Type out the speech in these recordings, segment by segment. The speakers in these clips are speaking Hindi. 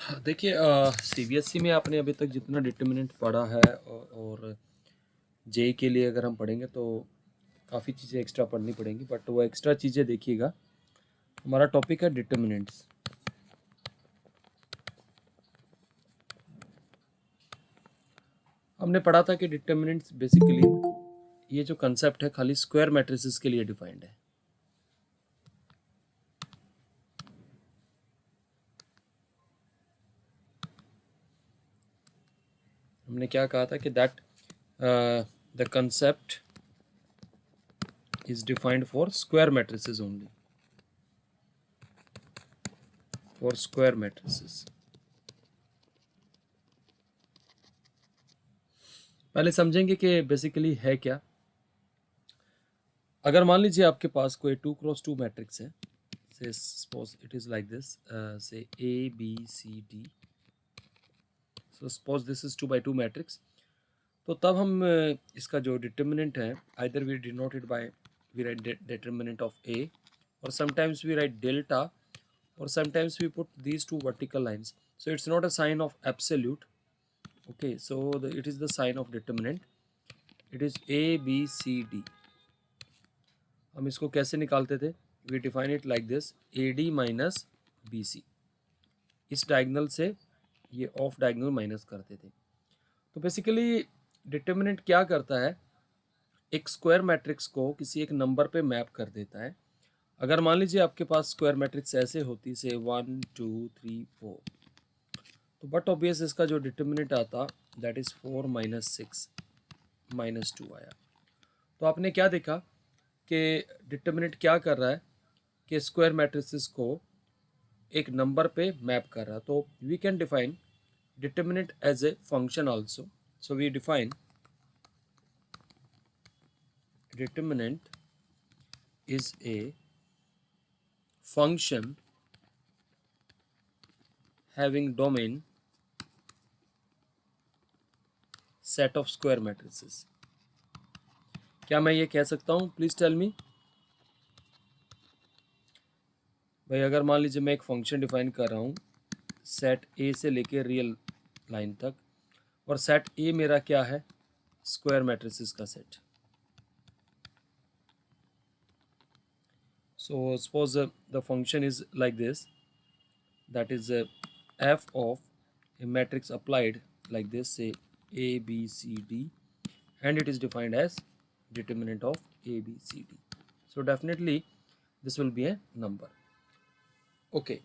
देखिए सीबीएसई में आपने अभी तक जितना डिटर्मिनेंट पढ़ा है और जेई के लिए अगर हम पढ़ेंगे तो काफ़ी चीज़ें एक्स्ट्रा पढ़नी पड़ेंगी, बट वो एक्स्ट्रा चीज़ें देखिएगा। हमारा टॉपिक है डिटर्मिनेंट्स। हमने पढ़ा था कि डिटर्मिनेंट्स बेसिकली ये जो कंसेप्ट है खाली स्क्वायर मैट्रिसेस के लिए डिफाइंड है। हमने क्या कहा था कि that the concept is defined for square matrices only, for square matrices. पहले समझेंगे कि बेसिकली है क्या। अगर मान लीजिए आपके पास कोई 2x2 मैट्रिक्स है, say suppose it is like this, say A B C D, so suppose this is 2x2 matrix. तो तब हम इसका जो डिटर्मिनेंट है, either we denote it by we write determinant of A, और sometimes we write delta, or sometimes we put these two vertical lines. So it's not a sign of absolute. Okay, so it is the sign of determinant. It is a b c d. हम इसको कैसे निकालते थे? We define it like this: ad minus bc. इस डायगोनल से ये ऑफ डायगोनल माइनस करते थे। तो बेसिकली डिटर्मिनेंट क्या करता है, एक स्क्वायर मैट्रिक्स को किसी एक नंबर पे मैप कर देता है। अगर मान लीजिए आपके पास स्क्वायर मैट्रिक्स ऐसे होती से 1 2 3 4, तो बट ऑब्वियस इसका जो डिटर्मिनेंट आता दैट इज 4 माइनस 6 माइनस 2 आया। तो आपने क्या देखा कि डिटर्मिनेंट क्या कर रहा है कि स्क्वायर मैट्रिसेस को एक नंबर पे मैप कर रहा है। तो we can define determinant as a function also. So we define determinant is a function having domain set of square matrices। क्या मैं ये कह सकता हूँ? Please tell me. भाई अगर मान लीजिए मैं एक फंक्शन डिफाइन कर रहा हूँ सेट ए से लेके रियल लाइन तक, और सेट ए मेरा क्या है? स्क्वायर मैट्रिसेस का set. So suppose the function is like this, that is F of A matrix applied like this, say a b c d, and it is defined as determinant of a b c d. So definitely this will be a number. Okay,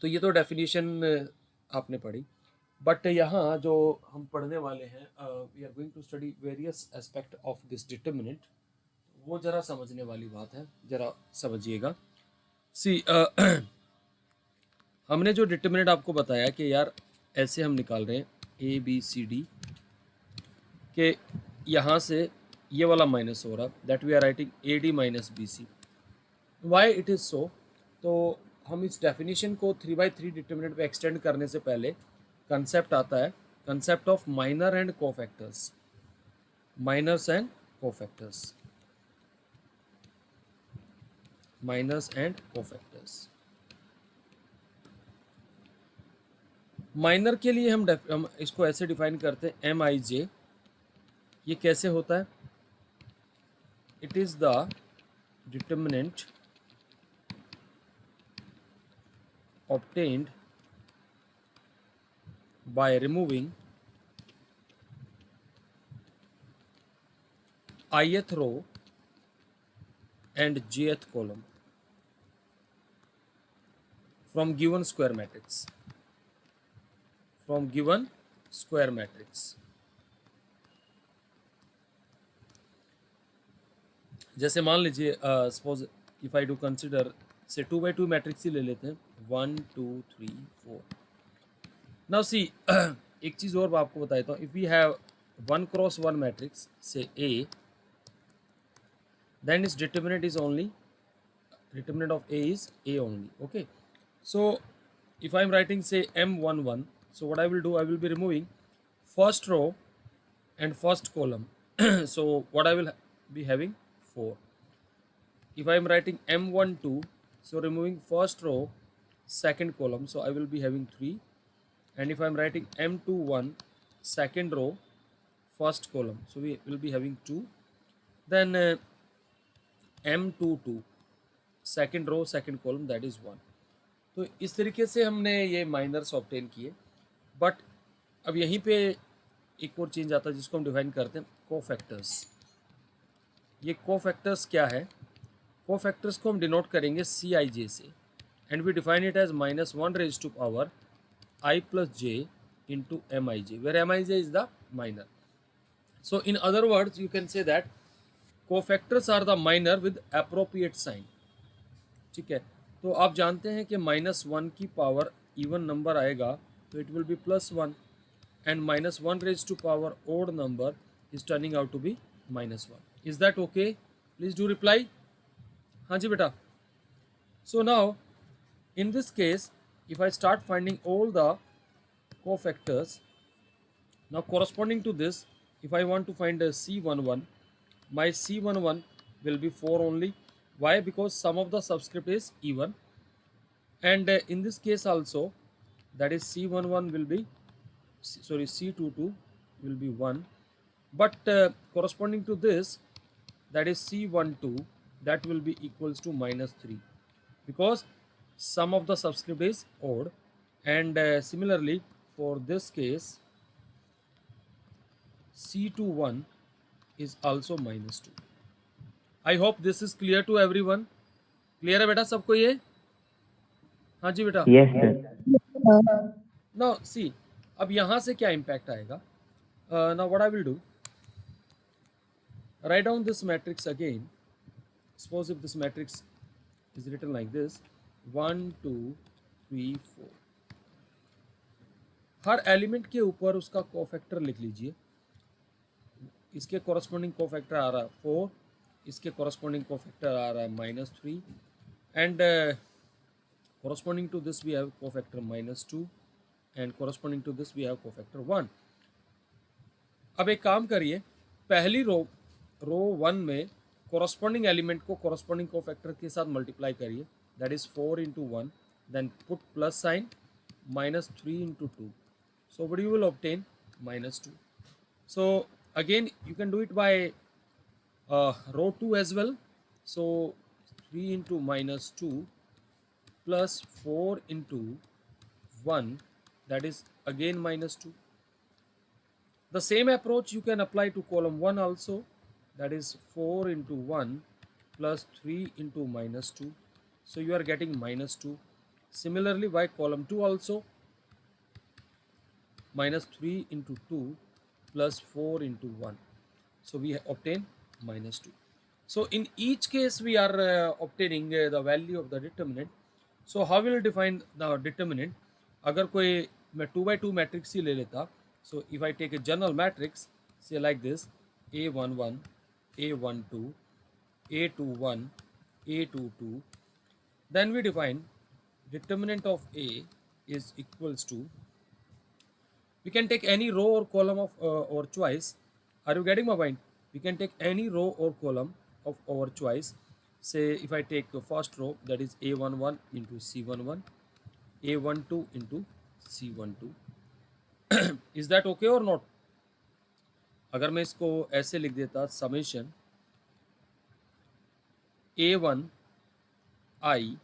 तो ये तो डेफिनेशन आपने पढ़ी, बट यहाँ जो हम पढ़ने वाले हैं, we are going to study various aspect of this determinant. वो जरा समझने वाली बात है, जरा समझिएगा। सी हमने जो डिटर्मिनेंट आपको बताया कि यार ऐसे हम निकाल रहे हैं ए बी सी डी, के यहाँ से ये वाला माइनस हो रहा, that we are writing A D minus B C. Why it is so? तो हम इस डेफिनेशन को 3/3 डिटर्मिनेंट पे एक्सटेंड करने से पहले कंसेप्ट आता है, concept of minor and cofactors. Minors and cofactors, minors and cofactors. Minor के लिए हम इसको ऐसे डिफाइन करते हैं एम आई जे। ये कैसे होता है? It is the determinant obtained by removing ith row and jth column from given square matrix, from given square matrix। जैसे मान लीजिए suppose if I do consider से 2x2 मैट्रिक्स ही ले लेते हैं, 1 2 3 4। नाउ सी एक चीज़ और मैं आपको बताता हूँ, if we have 1x1 matrix से A, then its determinant is only, determinant of A is A only. Okay, so if I am writing say M11, so what I will do, I will be removing first row and first column so what I will be having 4. If I am writing M12, so removing first row, second column, so I will be having 3. And if I'm writing M21 second row first column, so we will be having 2. Then M22 second row second column, that is 1. तो इस तरीके से हमने ये माइनर्स ऑब्टेन किए. बट अब यहीं पे एक और चेंज आता है जिसको हम डिफाइन करते हैं कोफैक्टर्स. ये कोफैक्टर्स क्या है? कोफैक्टर्स को हम डिनोट करेंगे CIJ से, and we define it as -1 raise to power I plus j into Mij, where Mij is the minor. So in other words, you can say that cofactors are the minor with appropriate sign. ठीक है, तो आप जानते हैं कि -1 की पावर इवन नंबर आएगा तो it will be +1, and -1 raise to power odd number is turning out to be -1. Is that okay? Please do reply. हाँ जी बेटा. So now in this case, if I start finding all the cofactors, now corresponding to this, if I want to find a C11, my C11 will be 4 only. Why? Because sum of the subscript is even, and in this case also, that is C11 will be, sorry, C22 will be 1, but corresponding to this, that is C12, that will be equals to -3, because sum of the subscript is odd. And similarly for this case, C21 is also -2. I hope this is clear to everyone. Clear है बेटा सबको ये? हाँ जी बेटा. Yes, sir. Now see, अब यहाँ से क्या impact आएगा? Now what I will do, write down this matrix again. Suppose if this matrix is written like this, 1 2 3 4, her element के ऊपर उसका कोफैक्टर लिख लीजिए. इसके कॉरस्पॉन्डिंग कोफैक्टर आ रहा है 4, इसके कॉरस्पॉन्डिंग कोफैक्टर आ रहा है -3, and corresponding to this we have cofactor -2, and corresponding to this we have cofactor 1. अब एक काम करिए, पहली रो 1 में कॉरस्पॉन्डिंग एलिमेंट को कॉरस्पॉन्डिंग कोफैक्टर के साथ मल्टीप्लाई करिए, that is 4 into 1, then put plus sign, -3 into 2. So what you will obtain? -2. So again you can do it by row 2 as well. So 3 into -2 plus 4 into 1, that is again -2. The same approach you can apply to column 1 also, that is 4 into 1 plus 3 into -2. So you are getting -2. Similarly by column 2 also, -3 into 2 plus 4 into 1. So we obtain -2. So in each case we are obtaining the value of the determinant. So how will define the determinant? अगर कोई मैं 2 by 2 matrix ही ले लेता, so if I take a general matrix, say like this, A11, A12, A21, A22, then we define determinant of A is equals to, we can take any row or column of our choice. Are you getting my point? We can take any row or column of our choice. Say if I take the first row, that is A11 into C11, A12 into C12. Is that okay or not? अगर मैं इसको ऐसे लिख देता, summation A1 I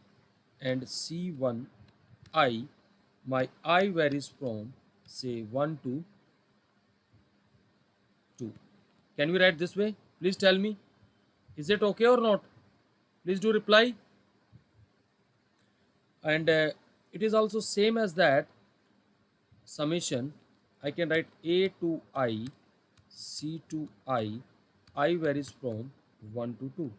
and C1 I, my I varies from say 1 to 2. Can we write this way? Please tell me, is it okay or not? Please do reply. And it is also same as that summation. I can write A to I, C to I varies from 1 to 2.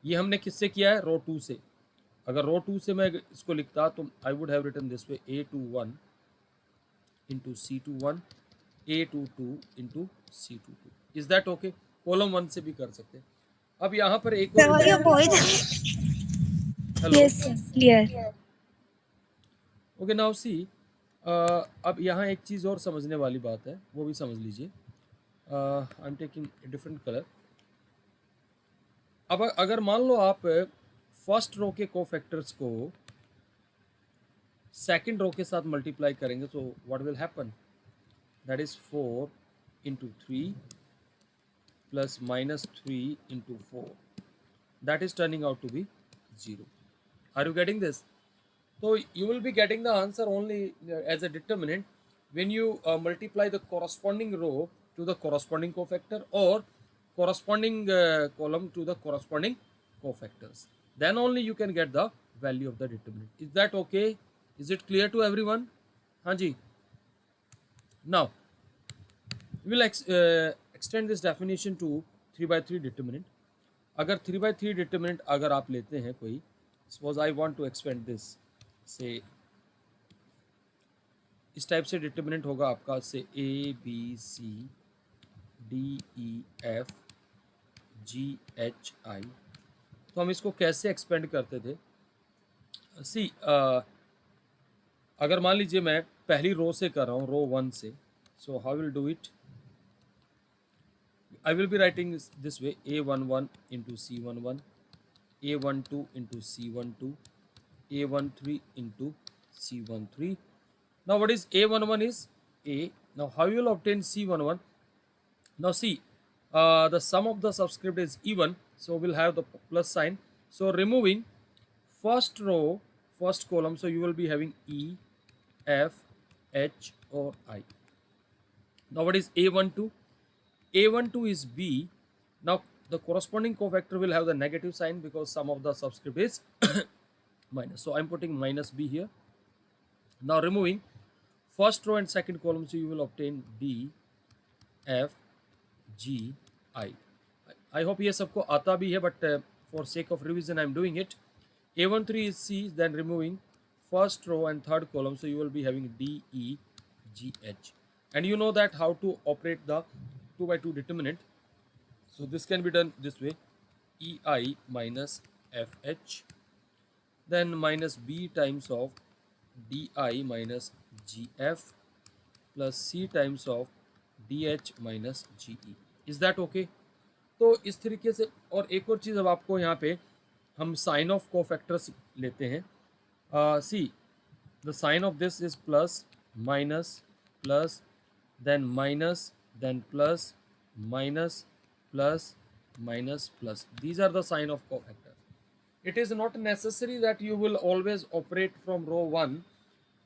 ये हमने किससे किया है? रो 2 से. अगर रो 2 से मैं इसको लिखता तो I would have written this way, A21 into C21, A22 into C22. Is that okay? Column 1 से भी कर सकते हैं. अब यहाँ पर एक और Yes, sir. Clear. Okay, now see, अब यहाँ एक चीज़ और समझने वाली बात है, वो भी समझ लीजिए. I am taking different colour. अब अगर मान लो आप फर्स्ट रो के कोफैक्टर्स को सेकेंड रो के साथ मल्टीप्लाई करेंगे तो what will happen, that is 4 into 3 plus minus 3 into 4, that is turning out to be 0. Are you getting this? So you will be getting the answer only as a determinant when you multiply the corresponding row to the corresponding cofactor or corresponding column to the corresponding cofactors. Then only you can get the value of the determinant. Is that okay? Is it clear to everyone? Hanji. Now we will extend this definition to 3 by 3 determinant. अगर 3 by 3 डिटर्मिनेंट अगर आप लेते हैं कोई, suppose I want to expand this, say इस टाइप से डिटर्मिनेंट होगा आपका, say A B C D E F G H I, तो हम इसको कैसे एक्सपेंड करते थे? सी अगर मान लीजिए मैं पहली रो से कर रहा हूँ, रो 1 से, so how will do it, I will be writing this way, A11 into C11, A12 into C12, A13 into C13. Now what is A11 is A. Now how you will obtain C11? Now see, the sum of the subscript is even, so we'll have the plus sign. So removing first row, first column, so you will be having E, F, H or I. Now what is A12? A12 is B. Now the corresponding cofactor will have the negative sign because sum of the subscript is minus. So I'm putting minus B here. Now removing first row and second column, so you will obtain D, F, G, I. I hope ये सबको आता भी है, but for sake of revision I'm doing it. A13 is C, then removing first row and third column, so you will be having D, E, G, H. And you know that how to operate the 2 by 2 determinant. So this can be done this way, EI minus FH, then minus B times of DI minus GF plus C times of DH minus GE. Is that okay? तो इस तरीके से, और एक और चीज़ अब आपको यहाँ पे हम साइन ऑफ कोफैक्टर्स लेते हैं. See the sign of this is plus minus plus then minus, then plus, minus, plus, minus, plus. These are the sign of cofactors. It is not necessary that you will always operate from row 1.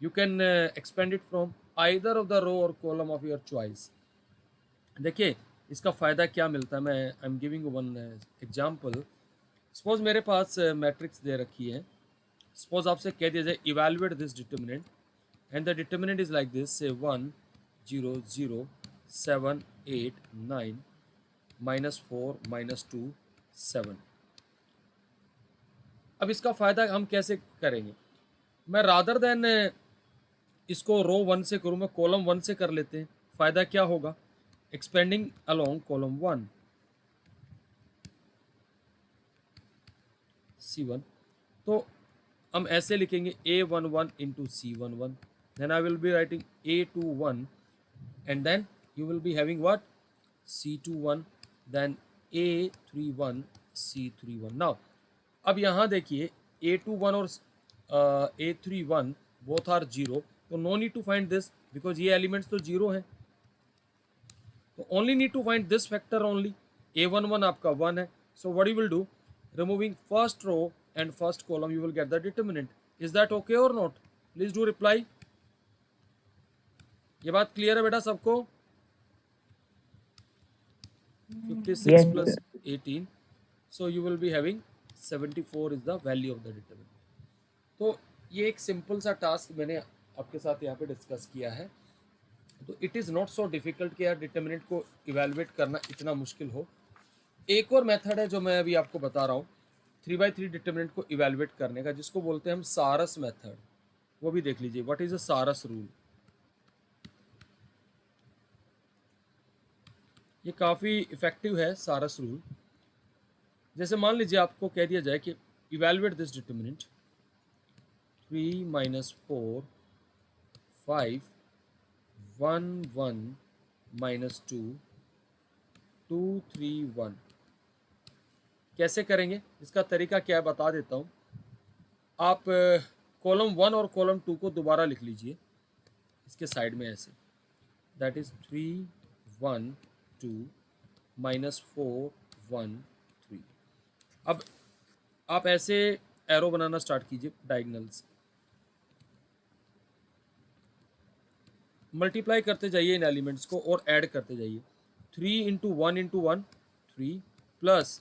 You can expand it from either of the row or column of your choice. देखिए इसका फ़ायदा क्या मिलता है, मैं I am giving one example. Suppose मेरे पास मैट्रिक्स दे रखी है, सपोज आपसे कह दिया जाए evaluate this determinant, and the determinant is like this, से 1 0 0 7 8 9 minus 4 minus 2 7. अब इसका फ़ायदा हम कैसे करेंगे? मैं रादर देन इसको रो 1 से करूँ, मैं कॉलम 1 से कर लेते हैं. फ़ायदा क्या होगा? Expanding along column 1 C1. तो हम ऐसे लिखेंगे A11 into C11, then I will be writing A21, and then you will be having what? C21, then A31 C31. Now अब यहाँ देखिए A21 और A31 both are 0, तो no need to find this because ये elements तो 0 हैं, तो only need to find this factor only. A11 आपका 1 है, so what you will do, removing first row and first column you will get the determinant. Is that okay or not? Please do reply. ये बात क्लियर है बेटा सबको? 56 Yes, plus sir. 18, so you will be having 74 is the value of the determinant. तो ये एक सिंपल सा टास्क मैंने आपके साथ यहाँ पे डिस्कस किया है. तो it is not so difficult कि यार डिटर्मिनेंट को इवेलुएट करना इतना मुश्किल हो. एक और मेथड है जो मैं अभी आपको बता रहा हूँ 3 by 3 डिटर्मिनेंट को इवेलुएट करने का, जिसको बोलते हैं हम सारस मेथड. वो भी देख लीजिए, व्हाट इज अ सारस रूल. ये काफ़ी इफेक्टिव है सारस रूल. जैसे मान लीजिए आपको कह दिया जाए कि evaluate this determinant 3 minus 4 5 1 1 minus 2 2 3 1. कैसे करेंगे? इसका तरीका क्या है बता देता हूँ. आप कॉलम 1 और कॉलम 2 को दोबारा लिख लीजिए इसके साइड में ऐसे, दैट इज 3 1 2 माइनस 4 1 3। अब आप ऐसे एरो बनाना स्टार्ट कीजिए डायगनल्स, मल्टीप्लाई करते जाइए इन एलिमेंट्स को और ऐड करते जाइए। 3 into 1 into 1 3 plus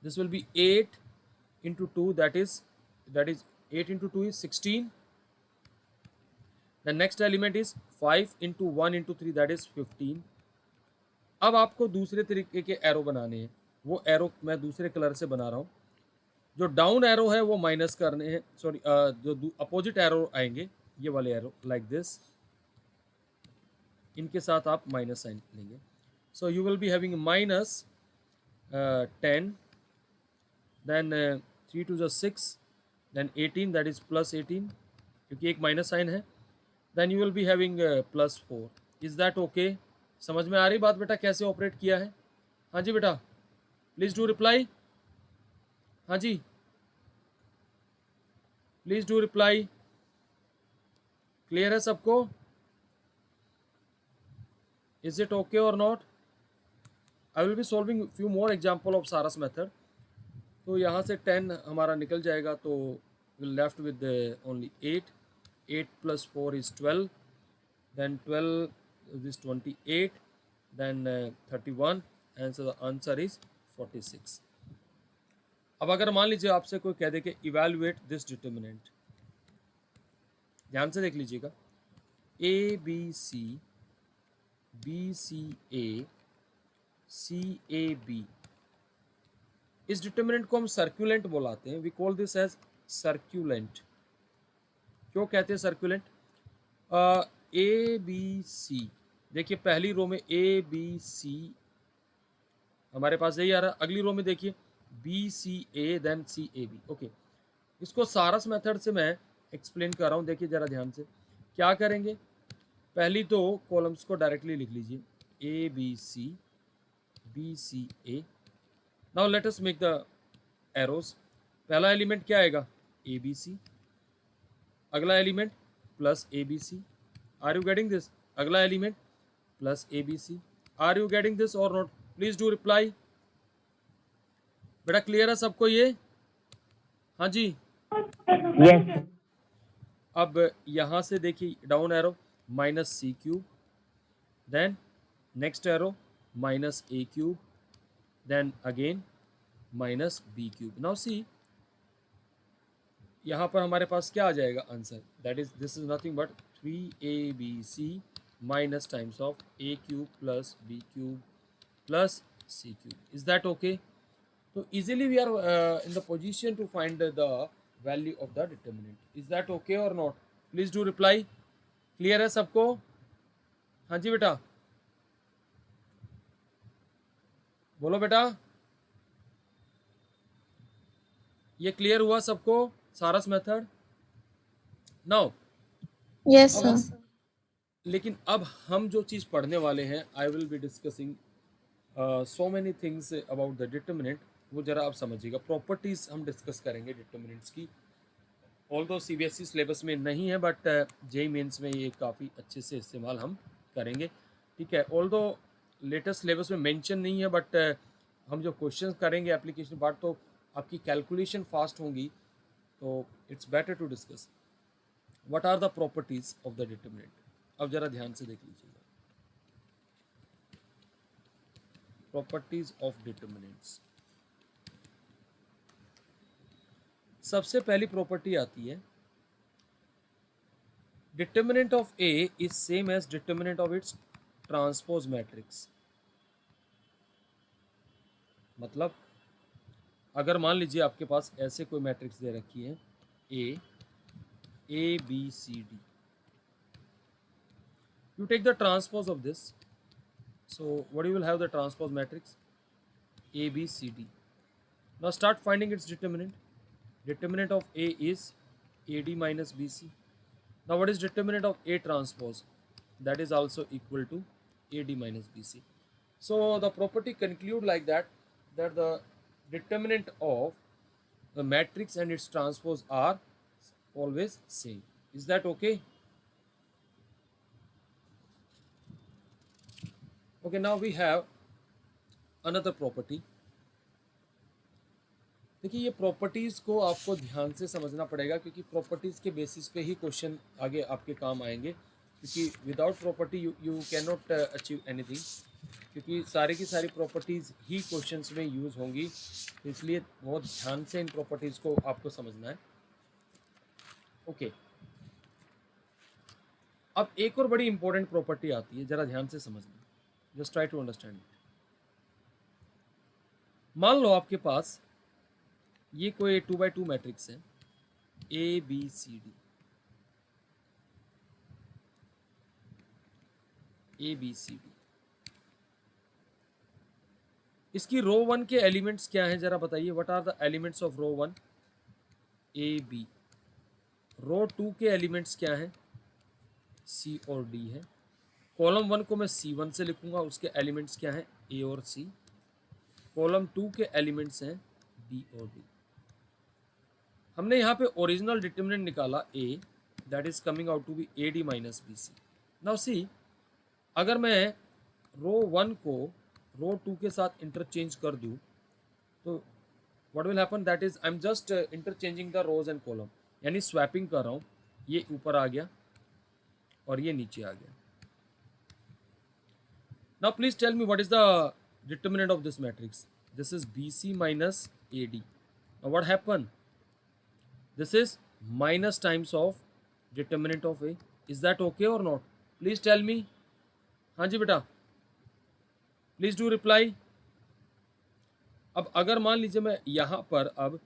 this will be 8 into 2, that is 8 into 2 is 16. The next element is 5 into 1 into 3, that is 15. अब आपको दूसरे तरीके के एरो बनाने हैं, वो एरो मैं दूसरे कलर से बना रहा हूँ। जो डाउन एरो है वो माइनस करने हैं, सॉरी जो अपोजिट एरो आएंगे ये वाले एरो लाइक दिस, इनके साथ आप माइनस साइन लेंगे। So you will be having minus 10, then 3 to the 6, then 18, that is plus 18 क्योंकि एक माइनस साइन है, then you will be having plus 4. is that okay? समझ में आ रही बात बेटा कैसे ऑपरेट किया है? हाँ जी बेटा, प्लीज डू रिप्लाई। हाँ जी प्लीज डू रिप्लाई। क्लियर है सबको? इज इट ओके और not? I will be solving few more example of सारस मेथड। तो यहाँ से 10 हमारा निकल जाएगा, तो will left with only 8, 8 plus 4 is 12, then 12 is 28, then 31, and so the answer is 46. अब अगर मान लीजिए आपसे कोई कह दे कि इवेलुएट दिस डिटर्मिनेंट, ध्यान से देख लीजिएगा, A B C A C A B, इस डिटर्मिनेंट को हम सर्क्यूलेंट बुलाते हैं, we call this as circulant. क्यों कहते हैं सर्क्यूलेंट? ए बी सी, देखिए पहली रो में ए बी सी हमारे पास यही आ रहा है, अगली रो में देखिए B C A then C A B. Okay, इसको सारस मेथड से मैं एक्सप्लेन कर रहा हूँ, देखिए जरा ध्यान से। क्या करेंगे, पहली दो कॉलम्स को डायरेक्टली लिख लीजिए, A B C A. Now let us make the arrows. पहला एलिमेंट क्या आएगा, ए बी सी, अगला element plus A B C. Are you getting this? अगला element plus A B C. Are you getting this और नॉट? Please do reply. बेटा क्लियर है सबको ये? हाँ जी Yes. अब यहां से देखिए down arrow minus C cube, then next arrow minus A cube, then again minus B cube. Now see यहाँ पर हमारे पास क्या आ जाएगा answer, that is this is nothing but 3abc minus times of A cube plus B cube plus C cube. Is that okay? तो easily we are in the position to find the value of the determinant. Is that okay और not? Please do reply. Clear है सबको? हाँ जी बेटा बोलो बेटा, ये क्लियर हुआ सबको सारस मेथड? नाउ Yes, अब sir. लेकिन अब हम जो चीज़ पढ़ने वाले हैं, आई will be discussing so many things about the determinant, वो जरा आप समझिएगा। प्रॉपर्टीज़ हम डिस्कस करेंगे डिटर्मिनेंट्स की, although CBSE syllabus में नहीं है बट जेई मेंस में ये काफ़ी अच्छे से इस्तेमाल हम करेंगे, ठीक है। ऑल दो लेटेस्ट सिलेबस में मेंशन नहीं है बट हम जो क्वेश्चन करेंगे एप्लीकेशन पार्ट, तो आपकी कैलकुलेशन फास्ट होंगी, तो it's better to discuss what are the properties of the determinant. अब जरा ध्यान से देख लीजिएगा, प्रॉपर्टीज ऑफ डिटर्मिनेंट्स। सबसे पहली प्रॉपर्टी आती है, determinant of A is same as determinant of its transpose matrix. मतलब अगर मान लीजिए आपके पास ऐसे कोई मैट्रिक्स दे रखी है A B C D, you take the transpose of this, so what you will have, the transpose matrix a b c d. Now start finding its determinant. Determinant of a is ad minus bc. Now what is determinant of a transpose? That is also equal to ad minus bc. So the property conclude like that, that the determinant of the matrix and its transpose are always same. Is that okay? Okay, now we have another property. देखिए ये प्रॉपर्टीज़ को आपको ध्यान से समझना पड़ेगा क्योंकि प्रॉपर्टीज़ के बेसिस पे ही क्वेश्चन आगे आपके काम आएंगे, क्योंकि without property you can not achieve anything, क्योंकि सारी की सारी प्रॉपर्टीज़ ही क्वेश्चंस में यूज़ होंगी, तो इसलिए बहुत ध्यान से इन प्रॉपर्टीज़ को आपको समझना है। ओके, अब एक और बड़ी इंपॉर्टेंट प्रॉपर्टी आती है, ज़रा ध्यान से समझना, just try to understand it. मान लो आपके पास ये कोई 2x2 मैट्रिक्स है, A B C D, A B C D. इसकी रो 1 के एलिमेंट्स क्या हैं, जरा बताइए। What are the elements of row 1? A B. Row 2 के एलिमेंट्स क्या हैं? सी और डी है। कॉलम 1 को मैं C1 से लिखूंगा, उसके एलिमेंट्स क्या हैं? ए और सी। कॉलम 2 के एलिमेंट्स हैं बी और डी। हमने यहाँ पे ओरिजिनल डिटर्मिनेंट निकाला A, that is coming out to be A D minus B C. Now see, अगर मैं रो 1 को रो 2 के साथ इंटरचेंज कर दूँ तो what will happen, that is I am just interchanging the rows and column, यानी स्वैपिंग कर रहा हूँ। ये ऊपर आ गया और ये नीचे आ गया। Now please tell me what is the determinant of this matrix? This is B C minus A D. Now what happen, this is minus times of determinant of A. Is that okay और नॉट? Please tell me. हाँ जी बेटा, प्लीज डू रिप्लाई। अब अगर मान लीजिए मैं यहाँ पर अब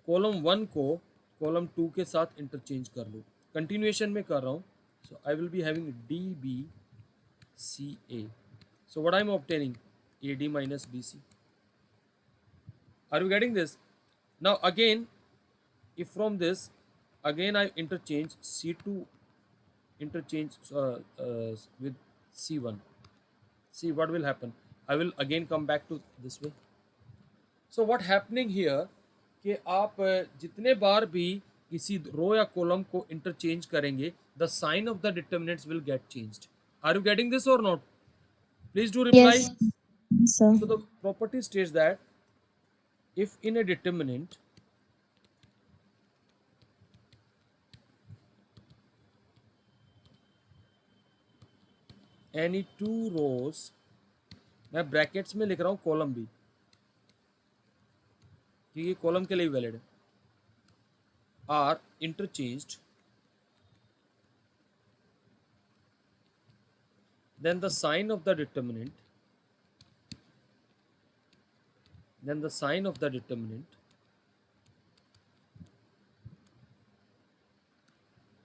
कॉलम 1 को कॉलम 2 के साथ इंटरचेंज कर लूँ, कंटिन्यूएशन में कर रहा हूँ, so I will be having D B C A. So what I am obtaining? A D minus B C. Are you getting this? Now again, if from this again I interchange C2 interchange with C1, see what will happen, I will again come back to this way. So what happening here कि आप जितने बार भी किसी रो या कॉलम को इंटरचेंज करेंगे, the sign of the determinants will get changed. Are you getting this or not? Please do reply. Yes, sir. So the property states that if in a determinant any two rows, मैं ब्रैकेट्स में लिख रहा हूँ कॉलम भी, क्योंकि ये कॉलम के लिए वैलिड है, are interchanged, then the sign of the determinant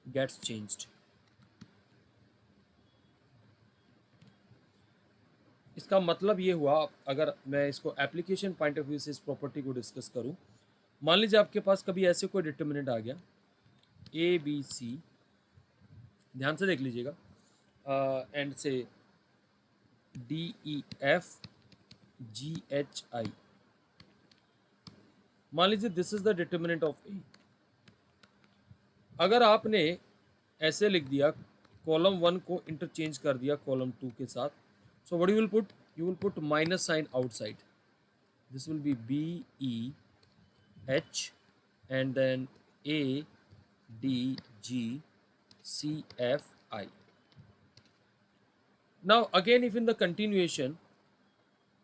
gets changed. इसका मतलब ये हुआ, अगर मैं इसको एप्लीकेशन पॉइंट ऑफ व्यू से इस प्रॉपर्टी को डिस्कस करूं, मान लीजिए आपके पास कभी ऐसे कोई डिटर्मिनेंट आ गया ए बी सी, ध्यान से देख लीजिएगा, and say D E F G H I, मान लीजिए this is the determinant of A. अगर आपने ऐसे लिख दिया, कॉलम 1 को इंटरचेंज कर दिया कॉलम 2 के साथ, so what you will put, you will put minus sign outside, this will be B E H and then A D G C F I. Now again, if in the continuation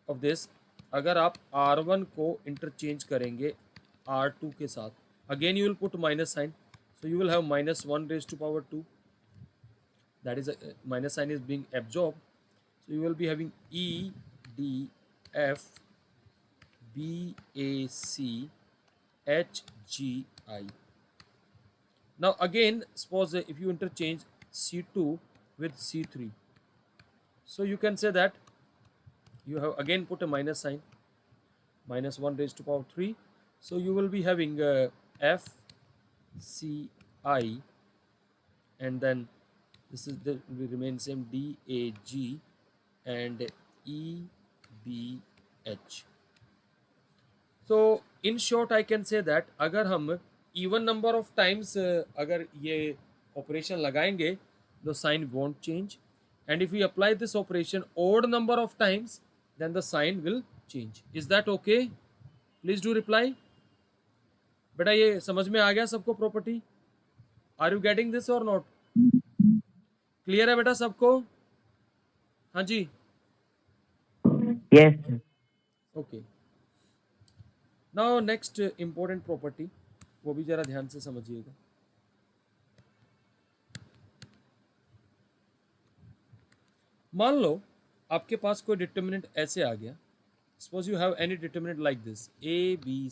of this, अगर आप R1 को इंटरचेंज करेंगे R2 के साथ, again you will put minus sign, so you will have minus 1 raised to power 2, that is minus sign is being absorbed, so you will be having E D F B A C H G I. Now again, suppose if you interchange C2 with C3, so you can say that you have again put a minus sign, minus 1 raised to power 3, so you will be having F C I, and then this is the will remain same D A G and E B H. So in short I can say that अगर हम इवन नंबर ऑफ टाइम्स अगर ये ऑपरेशन लगाएंगे the sign won't change, and if you apply this operation odd number of times then the sign will change. Is that okay? Please do reply. बेटा ये समझ में आ गया सबको property? Are you getting this और नॉट? क्लियर है बेटा सबको? हाँ जी, Yes, sir. Okay. Now next important property, वो भी जरा ध्यान से समझिएगा. मान लो आपके पास कोई डिटर्मिनेंट ऐसे आ गया. Suppose you have any determinant like this A B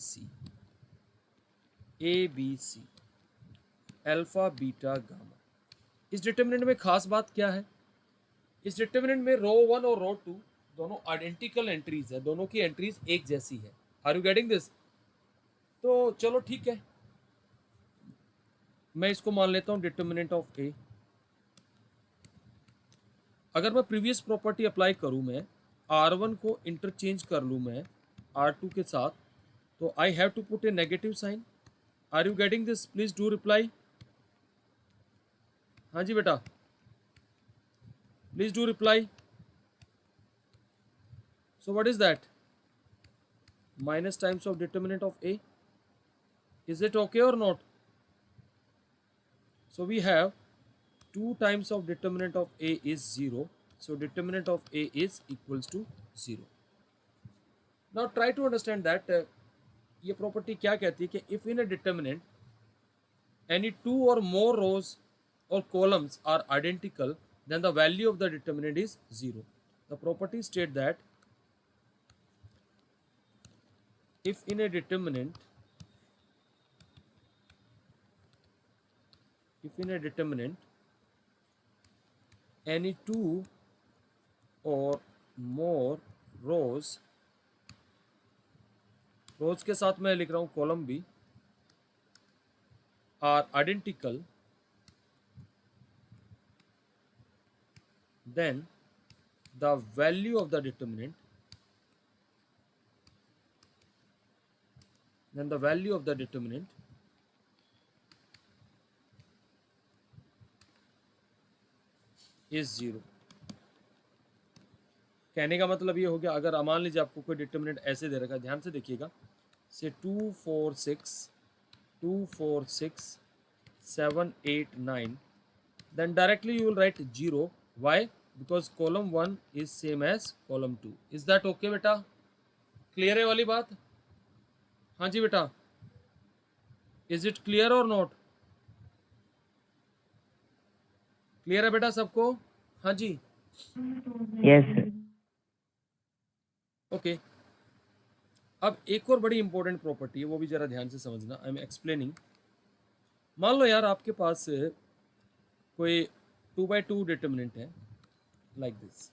C alpha beta gamma. इस डिटर्मिनेंट में खास बात क्या है? इस डिटर्मिनेंट में रो 1 और रो 2 दोनों आइडेंटिकल एंट्रीज है, दोनों की एंट्रीज एक जैसी है. Are you getting this? तो चलो ठीक है, मैं इसको मान लेता हूं डिटर्मिनेंट ऑफ ए. अगर मैं प्रीवियस प्रॉपर्टी अप्लाई करूं, मैं R1 को इंटरचेंज कर लूं मैं R2 के साथ, तो I have to put a negative sign. Are you getting this? Please do reply. हाँ जी बेटा, please do reply. So what is that? Minus times of determinant of A. Is it okay or not? So we have 2 times of determinant of A is 0. So determinant of A is equals to 0. Now try to understand that ये property क्या कहती है कि if in a determinant any 2 or more rows or columns are identical, then the value of the determinant is 0. The property states that if in a determinant any 2 or more rows के साथ मैं लिख रहा हूं कॉलम भी, are identical, then the value of the determinant is 0. कहने का मतलब ये हो गया, अगर मान लीजिए आपको कोई डिटर्मिनेंट ऐसे दे रखा है, ध्यान से देखिएगा, से 2 4 6 7 8 9, then directly you will write 0. Why? Because column 1 is same as column 2. Is that okay बेटा? क्लियर है वाली बात? हाँ जी बेटा, इज इट क्लियर और नॉट? क्लियर है बेटा सबको? हाँ जी, Yes, sir. ओके. अब एक और बड़ी इंपॉर्टेंट प्रॉपर्टी है, वो भी जरा ध्यान से समझना. I am explaining. मान लो यार आपके पास कोई 2x2 डिटर्मिनेंट है like this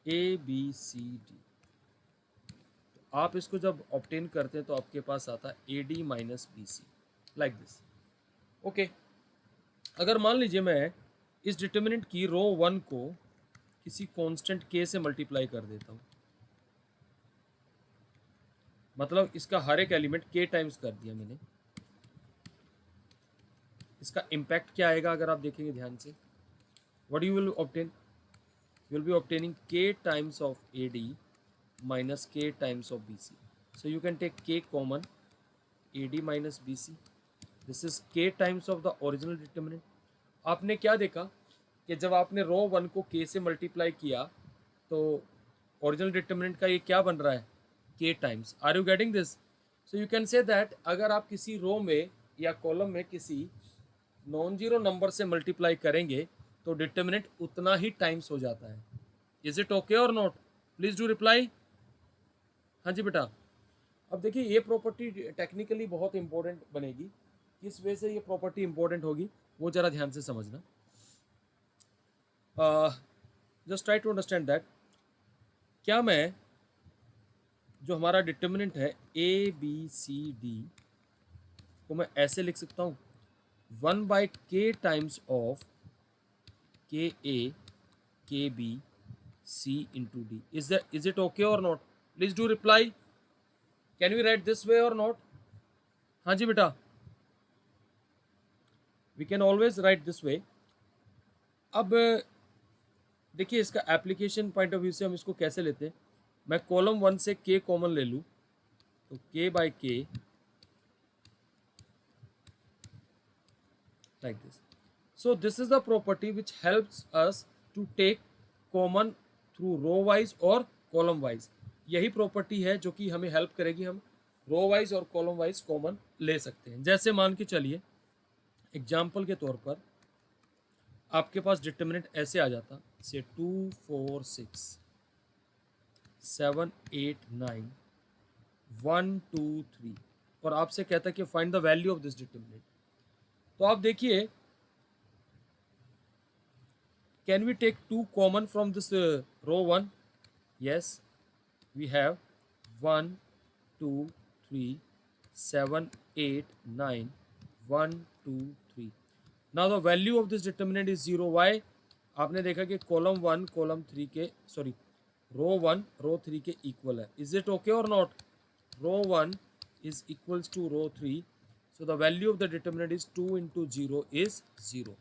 A B C D. आप इसको जब ऑब्टेन करते हैं तो आपके पास आता है A D minus B C like this. Okay, अगर मान लीजिए मैं इस डिटर्मिनेंट की रो 1 को किसी कांस्टेंट k से मल्टीप्लाई कर देता हूँ, मतलब इसका हर एक एलिमेंट k टाइम्स कर दिया मैंने, इसका इम्पैक्ट क्या आएगा अगर आप देखेंगे ध्यान से? What you will obtain? you will be obtaining k times of AD minus k times of BC. So you can take k common, AD minus BC. This is k times of the original determinant. आपने क्या देखा कि जब आपने रो 1 को k से मल्टीप्लाई किया तो ओरिजिनल डिटर्मिनेंट का ये क्या बन रहा है? k times. Are you getting this? So you can say that अगर आप किसी रो में या कॉलम में किसी नॉन जीरो नंबर से मल्टीप्लाई करेंगे तो डिटर्मिनेंट उतना ही टाइम्स हो जाता है. इज इट ओके और नॉट? Please do reply. हाँ जी बेटा. अब देखिए ये प्रॉपर्टी टेक्निकली बहुत इंपॉर्टेंट बनेगी. किस वजह से ये प्रॉपर्टी इंपॉर्टेंट होगी वो जरा ध्यान से समझना. Just try to understand that. क्या मैं जो हमारा डिटर्मिनेंट है ए बी सी डी को मैं ऐसे लिख सकता हूँ 1/k टाइम्स ऑफ के ए के B C into D. Is it okay or not? Please do reply. Can we write this way or not? हाँ जी बेटा, we can always write this way. अब देखिए इसका एप्लीकेशन पॉइंट ऑफ व्यू से हम इसको कैसे लेते हैं। मैं कॉलम 1 से k कॉमन ले लूँ, तो k by k like this. So this is the property which helps us to take common through row wise और column wise. यही प्रॉपर्टी है जो कि हमें हेल्प करेगी, हम रो वाइज और कॉलम वाइज कॉमन ले सकते हैं। जैसे मान के चलिए एग्जाम्पल के तौर पर आपके पास डिटर्मिनेंट ऐसे आ जाता, से 2 4 6 7 8 9 1 2 3 और आपसे कहता कि find the value of this determinant. तो आप देखिए, can we take 2 common from this row 1? Yes, we have 1 2 3 7 8 9 1 2 3. Now the value of this determinant is 0. Why? आपने देखा कि कॉलम 1 कॉलम 3 के सॉरी रो 1 रो 3 के इक्वल है। इज इट ओके और not? Row 1 is equals to row 3, so the value of the determinant is 2 into 0 is 0.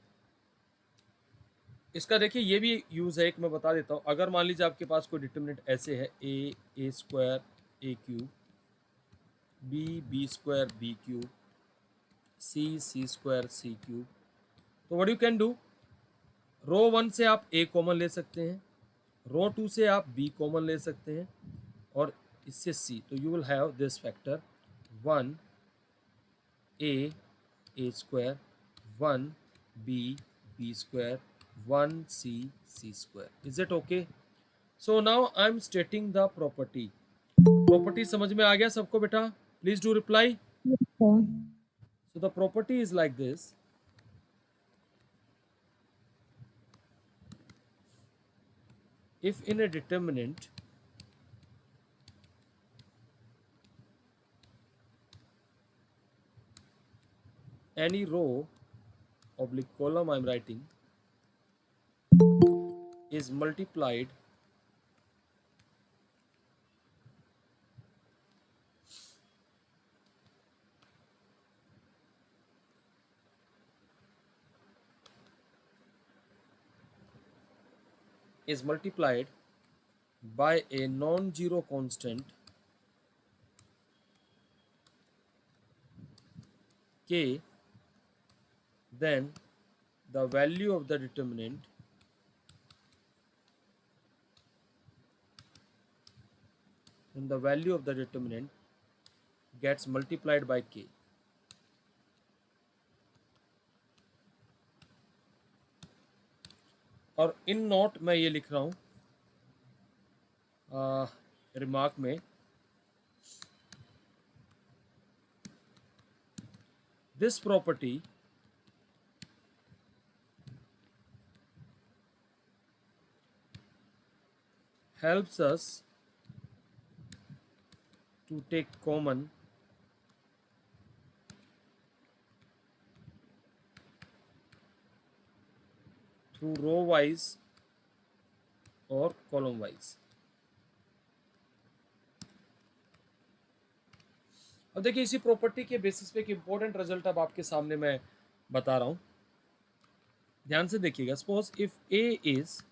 इसका देखिए ये भी यूज़ है, एक मैं बता देता हूँ। अगर मान लीजिए आपके पास कोई डिटर्मिनेंट ऐसे है A square A cube, B square B cube, C square C cube, तो what you can do, row 1 से आप ए कॉमन ले सकते हैं, रो 2 से आप बी कॉमन ले सकते हैं और इससे सी, तो you will have this factor 1 A square 1 B square 1 c square. Is it okay? So now I'm stating the property. Property समझ में आ गया सबको बेटा? Please do reply. So the property is like this. If in a determinant any row oblique column I'm writing is multiplied by a non-zero constant k, then the value of the determinant gets multiplied by k. और इन नोट मैं ये लिख रहा हूँ रिमार्क में, this property helps us to take common through row wise और कॉलम वाइज। अब देखिए इसी प्रॉपर्टी के बेसिस पे एक इंपॉर्टेंट रिजल्ट अब आपके सामने मैं बता रहा हूं, ध्यान से देखिएगा। Suppose if A is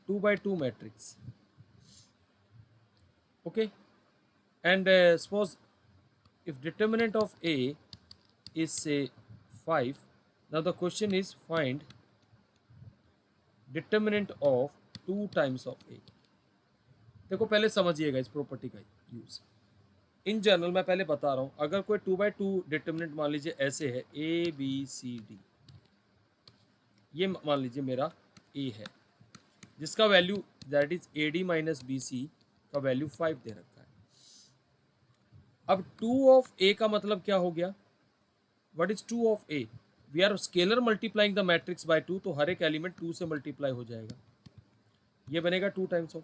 2 by 2 matrix, okay, and suppose if determinant of A is say 5, now the question is find determinant of 2 times of A. देखो पहले समझिएगा इस प्रॉपर्टी का यूज। इन जनरल मैं पहले बता रहा हूं, अगर कोई 2 by 2 डिटर्मिनेंट मान लीजिए ऐसे है ए बी सी डी, ये मान लीजिए मेरा ए है जिसका value that is A D minus B C का वैल्यू 5 दे रखा है। अब 2 ऑफ ए का मतलब क्या हो गया, what is 2 of A? We are scalar multiplying the matrix by 2, तो हर एक एलिमेंट 2 से मल्टीप्लाई हो जाएगा, ये बनेगा 2 times ऑफ।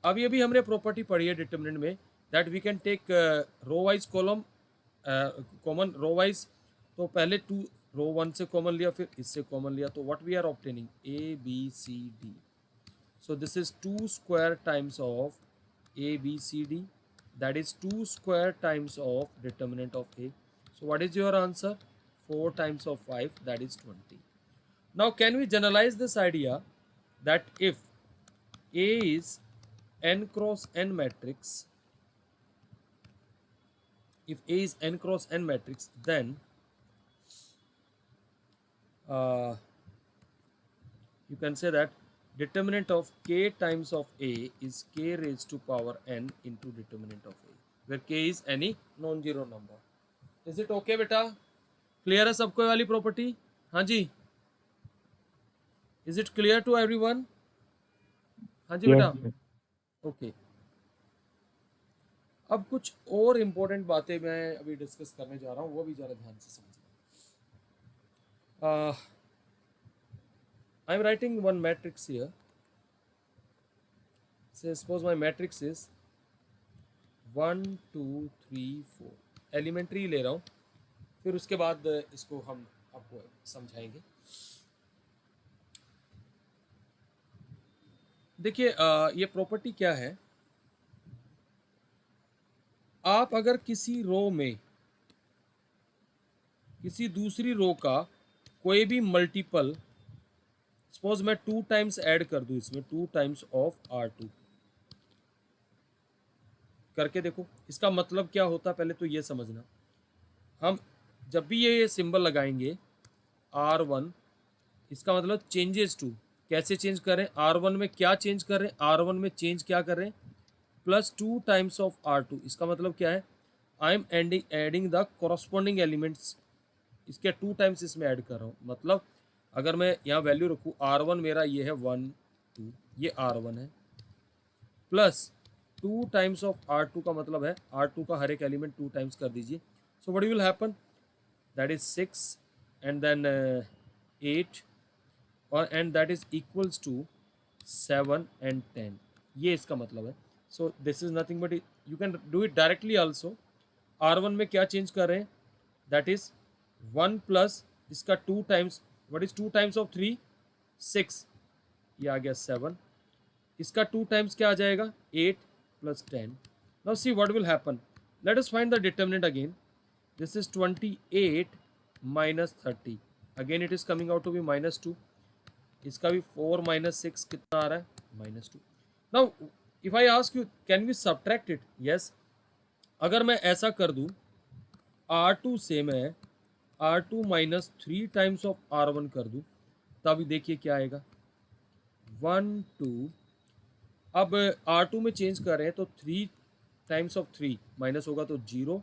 अब ये भी हमने प्रॉपर्टी पढ़ी है डिटर्मिनेंट में, that we can take row wise column common row wise, तो पहले 2 रो 1 से कॉमन लिया फिर इससे कॉमन लिया, तो what we are obtaining A B C D, so this is 2 square times of A, B, C, D. That is 2 square times of determinant of A. So what is your answer? 4 times of 5, that is 20. Now can we generalize this idea that if A is n cross n matrix, if A is n cross n matrix, then you can say that determinant of k times of A is k raised to power n into determinant of A, where k is any non-zero number. Is it okay बेटा? Clear है सबको वाली प्रॉपर्टी? हाँ जी. Is it clear to everyone? हाँ जी Yes, बेटा. sir. Okay. अब कुछ और इम्पोर्टेंट बातें मैं अभी डिस्कस करने जा रहा हूँ, वो भी ज़रा ध्यान से समझिए. I am writing one matrix here. Say suppose my matrix is 1 2 3 4. Elementary ले रहा हूँ, फिर उसके बाद इसको हम आपको समझाएंगे. देखिए ये प्रॉपर्टी क्या है. आप अगर किसी रो में किसी दूसरी रो का कोई भी मल्टीपल, सपोज मैं 2 टाइम्स ऐड कर दूं इसमें, 2 टाइम्स ऑफ R2 करके देखो, इसका मतलब क्या होता है पहले तो ये समझना. हम जब भी ये सिंबल लगाएंगे R1, इसका मतलब चेंजेस टू. कैसे चेंज करें? R1 में क्या चेंज कर रहे हैं? R1 में चेंज क्या कर रहे हैं? Plus 2 times of R2. इसका मतलब क्या है? I am adding the corresponding elements. इसके 2 टाइम्स इसमें ऐड कर रहा हूँ. मतलब अगर मैं यहाँ वैल्यू रखूँ, R1 मेरा ये है 1 2, ये R1 है, प्लस 2 टाइम्स ऑफ R2 का मतलब है R2 का हर एक एलिमेंट 2 टाइम्स कर दीजिए. So what will happen? That is 6 and then 8 और and that is equals to 7 and 10. ये इसका मतलब है. So this is nothing but you can do it directly also. R1 में क्या चेंज कर रहे हैं? दैट इज 1 प्लस इसका 2 times. What is 2 times of 3? 6. ये आ गया 7. इसका 2 टाइम्स क्या आ जाएगा? 8 plus 10. Now see what will happen. Let us find the determinant again. This is 28 minus 30. Again it is coming out to be -2. इसका भी 4 माइनस 6 कितना आ रहा है? -2. Now if I ask you can we subtract it? Yes. अगर मैं ऐसा कर दूं, R2 से मैं R2 minus 3 times of R1 कर दूं, तब देखिए क्या आएगा. 1 2. अब R2 में चेंज कर रहे हैं तो 3 टाइम्स ऑफ 3 माइनस होगा तो 0.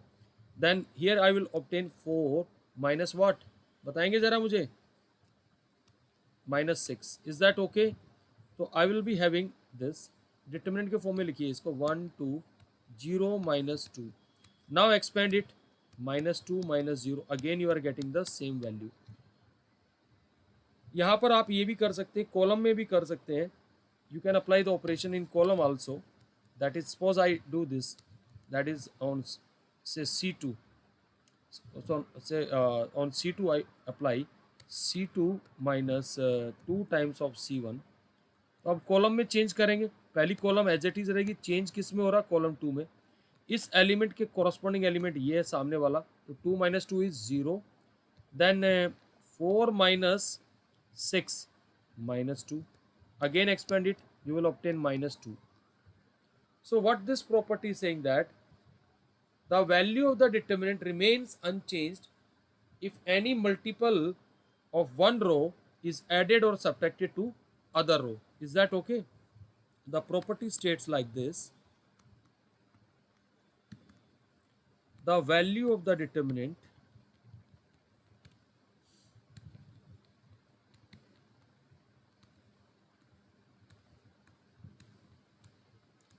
Then here I will obtain 4 minus what? बताएंगे ज़रा मुझे. -6. Is that okay? तो I will be having this. Determinant के फॉर्म में लिखिए इसको. 1 2 0 -2. Now expand it. -2 -0. Again you are getting the same value. यहाँ पर आप ये भी कर सकते हैं, कॉलम में भी कर सकते हैं. you can apply the operation in column also. That is, suppose I do this, that is on say C2. So say on C2 I apply C2 minus 2 times of C1. तो अब कॉलम में चेंज करेंगे. पहली कॉलम एज इट इज रहेगी. चेंज किस में हो रहा? कॉलम 2 में. इस एलिमेंट के कॉरस्पॉन्डिंग एलिमेंट ये है सामने वाला, तो 2 - 2 is 0. Then 4 - 6 -2. Again expand it, you will obtain -2. So what this property is saying, that the value of the determinant remains unchanged if any multiple of one row is added or subtracted to other row. Is that okay? The property states like this: the value of the determinant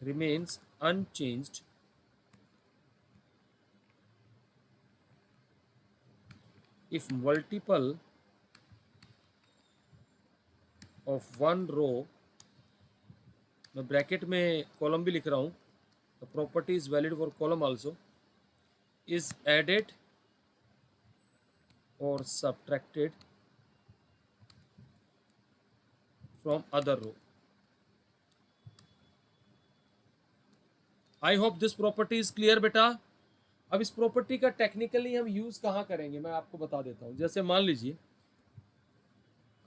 remains unchanged if multiple of one row, मैं ब्रैकेट में कॉलम भी लिख रहा हूँ, the property is valid for column also, is added or subtracted from other row. I hope this property is clear बेटा। अब इस प्रॉपर्टी का टेक्निकली हम यूज कहाँ करेंगे मैं आपको बता देता हूँ। जैसे मान लीजिए,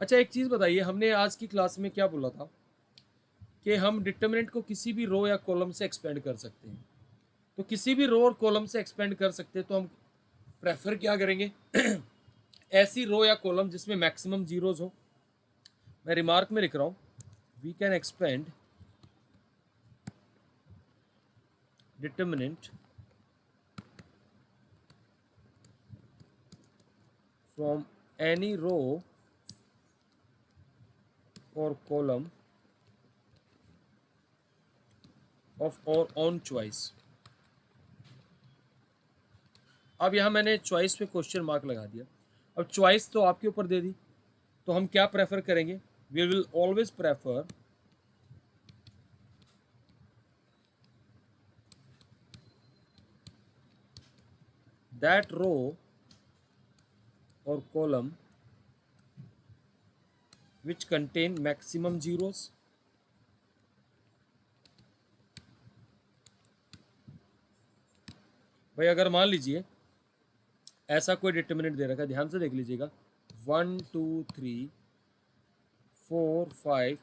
अच्छा एक चीज बताइए, हमने आज की क्लास में क्या बोला था कि हम डिटर्मिनेंट को किसी भी रो या कॉलम से एक्सपेंड कर सकते हैं। तो किसी भी रो और कॉलम से एक्सपेंड कर सकते हैं, तो हम प्रेफर क्या करेंगे ऐसी रो या कॉलम जिसमें मैक्सिमम जीरोज हो। मैं रिमार्क में लिख रहा हूँ, we can expand determinant from any row और column of your own choice. अब यहाँ मैंने चॉइस पे क्वेश्चन मार्क लगा दिया। अब चॉइस तो आपके ऊपर दे दी, तो हम क्या प्रेफर करेंगे? We will always prefer that row और column which contain maximum zeros। भाई अगर मान लीजिए ऐसा कोई डिटर्मिनेंट दे रखा है, ध्यान से देख लीजिएगा, 1 2 3 4 5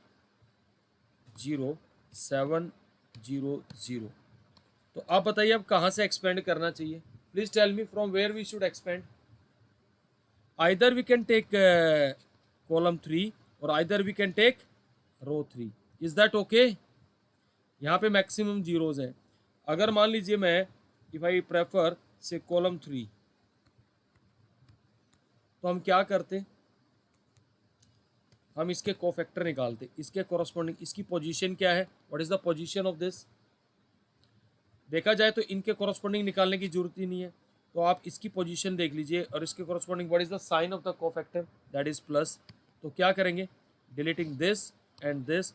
0 7 0 0। तो आप बताइए अब कहाँ से एक्सपेंड करना चाहिए? Please tell me from where we should expand. Either we can take column 3 or either we can take row 3। Is that okay? यहाँ पे मैक्सिमम जीरोज हैं। अगर मान लीजिए मैं, if I prefer say column 3, तो हम क्या करते, हम इसके कोफैक्टर निकालते, इसके कोरस्पॉन्डिंग इसकी पोजीशन क्या है, what is the position of this. देखा जाए तो इनके कोरस्पॉन्डिंग निकालने की जरूरत ही नहीं है, तो आप इसकी पोजीशन देख लीजिए और इसके corresponding what is the sign of the cofactor, that is plus. तो क्या करेंगे, deleting this and this,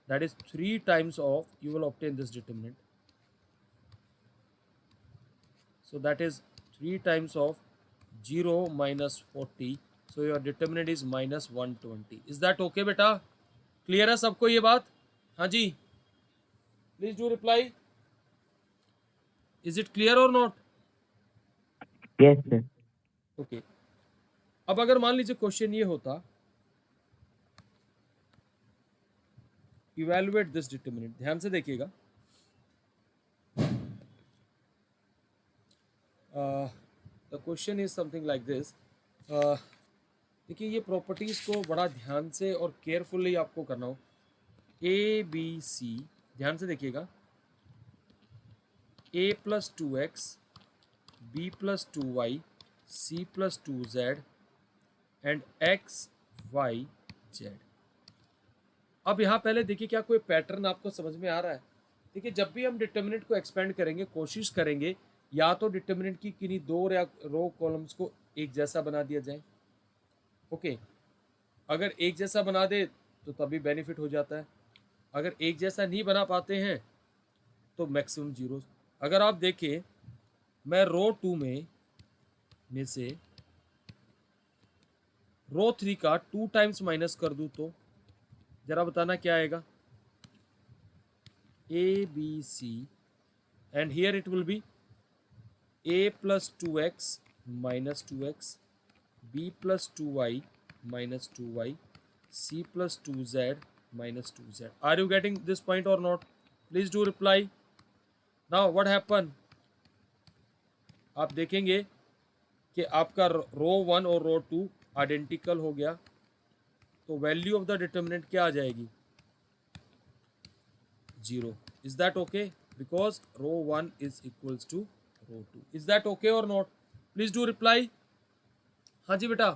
that is 3 times of, you will obtain this determinant. So that is 3 times of 0 minus 40. So your determinant is minus 120. Is that okay बेटा? क्लियर है सबको ये बात? हाँ जी, please do reply. Is it clear और नॉट? Yes, sir. ओके। अब अगर मान लीजिए क्वेश्चन ये होता, इवेलुएट दिस डिटरमिनेंट, ध्यान से देखिएगा, the question is something like this. देखिए ये प्रॉपर्टीज को बड़ा ध्यान से और केयरफुली आपको करना हो। ए बी सी, ध्यान से देखिएगा, a plus 2x, b plus 2y, c plus 2z and x y z। अब यहाँ पहले देखिए क्या कोई पैटर्न आपको समझ में आ रहा है? देखिए जब भी हम डिटर्मिनेंट को एक्सपेंड करेंगे, कोशिश करेंगे या तो डिटर्मिनेंट की किन्हीं दो या रो कॉलम्स को एक जैसा बना दिया जाए। ओके, अगर एक जैसा बना दे तो तभी बेनिफिट हो जाता है। अगर एक जैसा नहीं बना पाते हैं तो मैक्सिमम जीरो। अगर आप देखें, मैं रो 2 में से रो 3 का 2 टाइम्स माइनस कर दूं तो जरा बताना क्या आएगा? A B C and here it will be a plus 2x minus 2x, b plus 2y minus 2y, c plus 2z minus 2z। Are you getting this point or not? Please do reply. Now what happen, आप देखेंगे कि आपका रो 1 और रो 2 आइडेंटिकल हो गया, तो वैल्यू ऑफ द डिटर्मिनेंट क्या आ जाएगी? 0। Is that okay? Because row 1 is equals to row 2। Is that okay और नॉट? Please do reply. हाँ जी बेटा,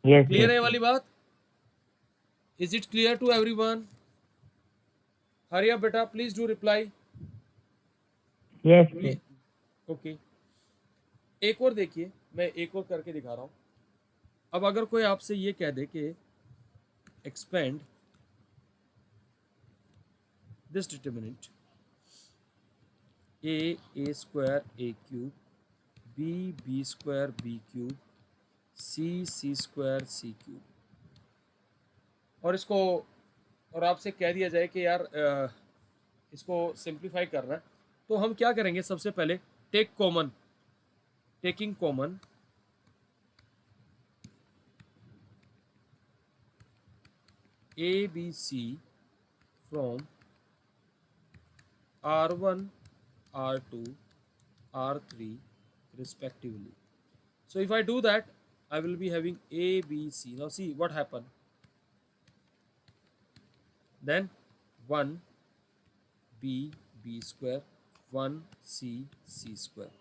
Yes, क्लियर है yes, ये वाली बात? Is it clear to everyone? Hurry up बेटा, please do reply. yes, sir. Okay, एक और देखिए, मैं एक और करके दिखा रहा हूं। अब अगर कोई आपसे ये कह दे कि expand this determinant A square A cube, B square B cube, C square C cube, और इसको और आपसे कह दिया जाए कि यार इसको सिंप्लीफाई करना है, तो हम क्या करेंगे, सबसे पहले taking common A B C from R1, R2, R3 respectively. So if I do that, I will be having A, B, C. Now see what happened. Then 1 B, B square, 1 C, C square.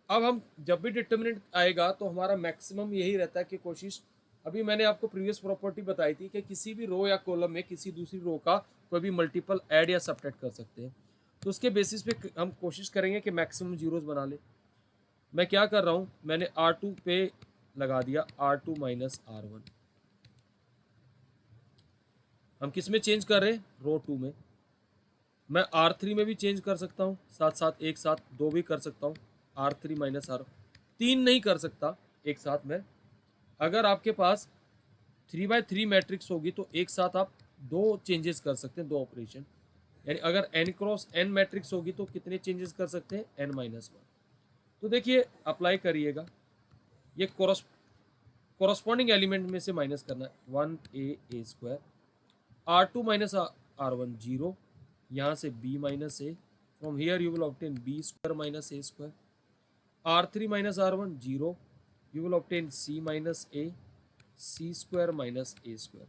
अब हम जब भी डिटर्मिनेंट आएगा तो हमारा मैक्सिमम यही रहता है कि कोशिश, अभी मैंने आपको प्रीवियस प्रॉपर्टी बताई थी कि किसी भी रो या कॉलम में किसी दूसरी रो का कोई भी मल्टीपल ऐड या सबट्रैक्ट कर सकते हैं, तो उसके बेसिस पे हम कोशिश करेंगे कि मैक्सिमम जीरोस बना ले। मैं क्या कर रहा हूँ, मैंने R2 पे लगा दिया R2 माइनस R1। हम किस में चेंज कर रहे हैं, रो 2 में। मैं R3 में भी चेंज कर सकता हूँ, साथ साथ एक साथ दो भी कर सकता हूँ, R3 माइनस R, 3 नहीं कर सकता एक साथ में। अगर आपके पास 3/3 मैट्रिक्स होगी तो एक साथ आप दो चेंजेस कर सकते हैं, दो ऑपरेशन। यानी अगर n क्रॉस n मैट्रिक्स होगी तो कितने चेंजेस कर सकते हैं, n माइनस 1। तो देखिए अप्लाई करिएगा, ये कोरस्पॉन्डिंग एलिमेंट में से माइनस करना है, 1a square, R2 minus R1 zero, यहाँ से b minus a, from here you will obtain b square minus a square, R3 minus R1 zero, you will obtain c minus a, c square minus a square.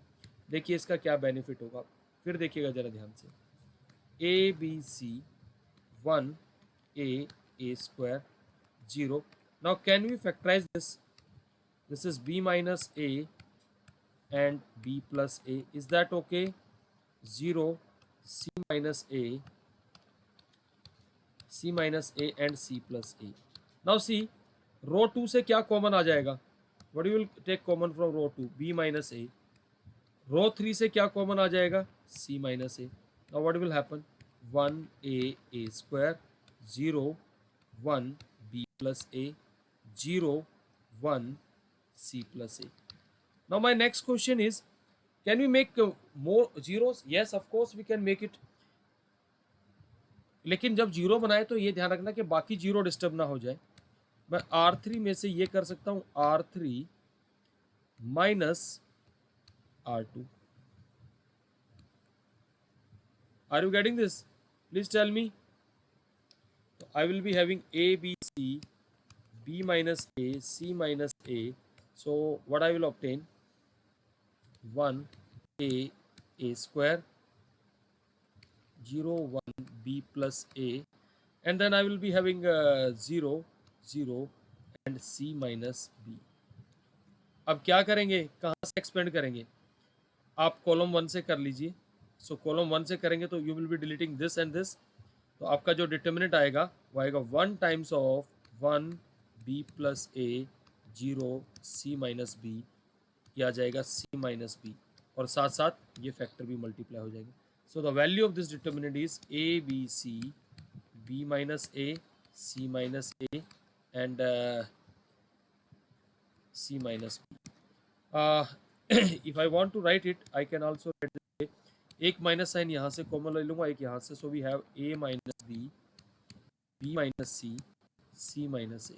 देखिए इसका क्या बेनिफिट होगा, फिर देखिएगा जरा ध्यान से, a b c 1a square 0. Now can we factorize this? This is b minus a and b plus a. Is that okay? 0 c minus a and c plus a. Now see, रो 2 से क्या कॉमन आ जाएगा, what you will take common from row 2, b minus a. रो 3 से क्या कॉमन आ जाएगा, c minus a. Now what will happen, 1a square 0 1 b plus a 0 1 c plus a. Now my next question is, can we make more zeros? Yes, of course we can make it. लेकिन जब जीरो बनाए तो ये ध्यान रखना कि बाकी जीरो डिस्टर्ब ना हो जाए। मैं R3 में से ये कर सकता हूँ, R3 minus R2। Are you getting this? Please tell me. I will be having A, B, C, B minus A, C minus A. So what I will obtain, 1a square 0 1 b plus a, and then I will be having 0 0 and c minus b. अब क्या करेंगे, कहाँ से एक्सपेंड करेंगे, आप कॉलम 1 से कर लीजिए। सो कॉलम 1 से करेंगे तो you will be deleting this and this, तो आपका जो डिटर्मिनेंट आएगा वो आएगा 1 times of 1 b plus a 0 c minus b, ये आ जाएगा c माइनस b, और साथ साथ ये फैक्टर भी मल्टीप्लाई हो जाएगा। So the value of this determinant is a b c b minus a c minus a and c minus b. If I want to write it, I can also write this way. एक माइनस साइन यहाँ से कॉमन ले लूँगा, एक यहाँ से, so we have a minus b, b minus c, c minus a.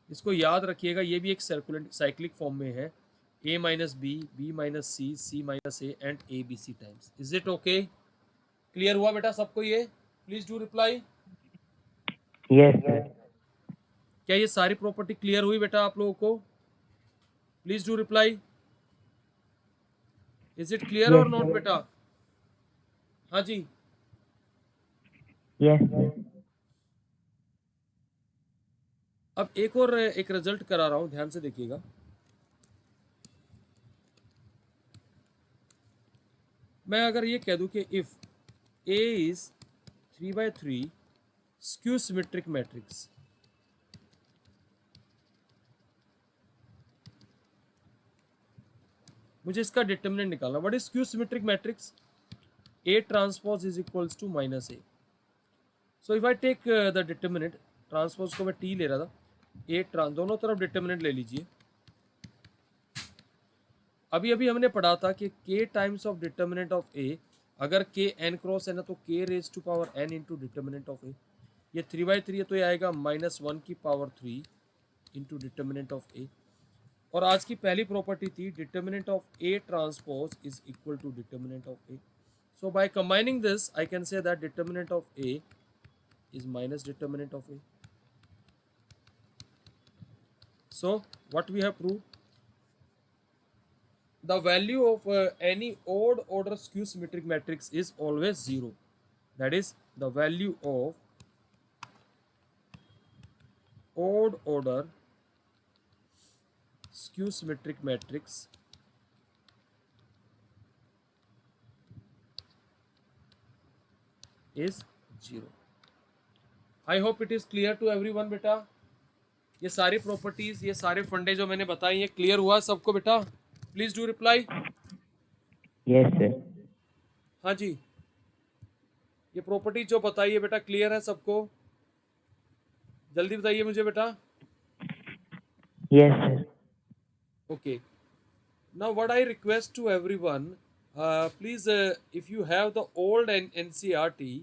इसको याद रखिएगा, ये भी एक साइक्लिक फॉर्म में है, a minus b, b minus c, c minus a and a b c times. Is it okay? Clear हुआ बेटा सबको ये? Please do reply. Yes, sir. क्या ये सारी प्रॉपर्टी क्लियर हुई बेटा आप लोगों को? Please do reply. Is it clear और नॉट बेटा? हाँ जी. Yes, sir. अब एक रिजल्ट करा रहा हूं, ध्यान से देखिएगा. मैं अगर ये कह दूं कि if A is 3/3 skew symmetric matrix, मुझे इसका डिटर्मिनेंट निकालना. What is skew symmetric matrix? A transpose is equals to minus A. So if I take the determinant, transpose को मैं T ले रहा था, A दोनों तरफ डिटर्मिनेंट ले लीजिए. अभी हमने पढ़ा था कि K times of determinant of A अगर k n क्रॉस n है तो k raise to power n into determinant of A, ये 3/3 है तो ये आएगा -1 की power 3 into determinant of A. और आज की पहली प्रॉपर्टी थी determinant of A transpose is equal to determinant of A. So by combining this I can say that determinant of A is minus determinant of A. So what we have proved, the value of any odd order skew symmetric matrix is always 0. That is, the value of odd order skew symmetric matrix is 0. I hope it is clear to everyone बेटा। ये सारी प्रॉपर्टीज, ये सारे फंडे जो मैंने बताई, ये क्लियर हुआ सबको बेटा? Please do reply. Yes, sir. हाँ जी, ये प्रॉपर्टी जो बताई है बेटा क्लियर है सबको? जल्दी बताइए मुझे बेटा। Yes, sir. Okay. Now what I request to everyone, please if you have the old NCRT,